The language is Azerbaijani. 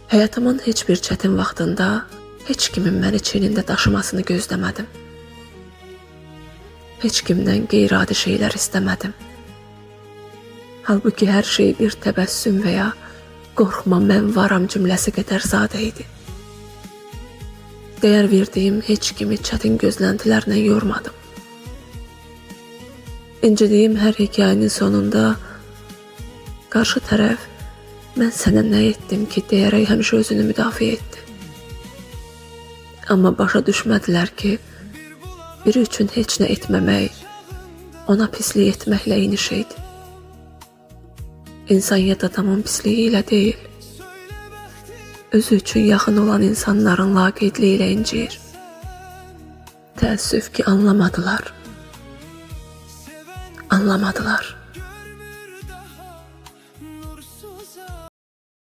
Həyatımın heç bir çətin vaxtında heç kimin məni çiynində daşımasını gözləmədim. Heç kimdən qeyri-adi şeylər istəmədim. Halbuki hər şey bir təbəssüm və ya qorxma mən varam cümləsi qədər sadə idi. Dəyər verdiyim heç kimi çətin gözləntilərlə yormadım. İncidiyim hər hekayənin sonunda qarşı tərəf mən sənə nə etdim ki deyərək həmişə özünü müdafiə etdi. Amma başa düşmədilər ki biri üçün heç nə etməmək ona pislik etməklə eyni şeydir. İnsan ya da tamam pisliyi ilə deyil, özü üçün yaxın olan insanların laqeydliyi ilə incir. Təəssüf ki anlamadılar.